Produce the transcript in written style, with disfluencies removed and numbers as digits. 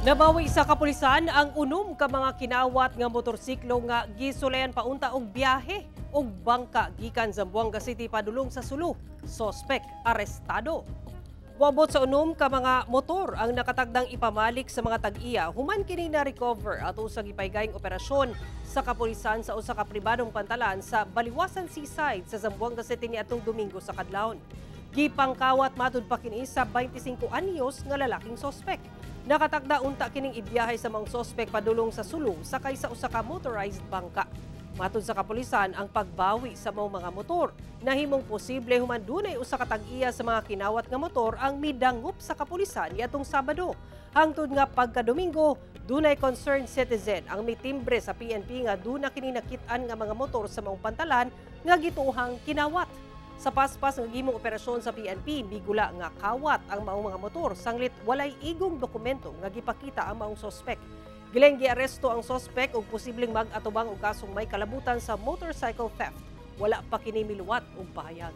Nabawi sa kapulisan ang unom ka mga kinawat nga motorsiklo nga gisulayan paunta og biyahe og bangka gikan Zamboanga City padulong sa Sulu. Sospek arestado. Wabot sa unom ka mga motor ang nakatagdang ipamalik sa mga tag-iya human kini na recover ato sa gipaygayng operasyon sa kapulisan sa usa ka pribadong pantalan sa Baliwasan Seaside sa Zamboanga City niadtong Domingo sa kadlawon. Gipangkawat matud pa kini sa 25 anyos nga lalaking sospek. Nakatagda unta kining ibiyahe sa mga sospek padulong sa Sulu sakay sa usa ka motorized bangka. Matud sa kapulisan, ang pagbawi sa mga motor nahimong posible human dunay usa ka tag-iya sa mga kinawat nga motor ang midangup sa kapulisan niadtong Sabado. Hangtod nga pagka-Domingo, dunay concerned citizen ang mitimbre sa PNP nga duna kini nakit-an nga mga motor sa maong pantalan nga gituohang kinawat. Sa paspas ng gimong operasyon sa PNP, bigula nga kawat ang maong mga motor sanglit walay igong dokumento nga gipakita ang maong sospek. Gilang giaresto ang sospek og posibleng mag-atubang og kasong may kalabutan sa motorcycle theft. Wala pa kini miluwat og pahayag.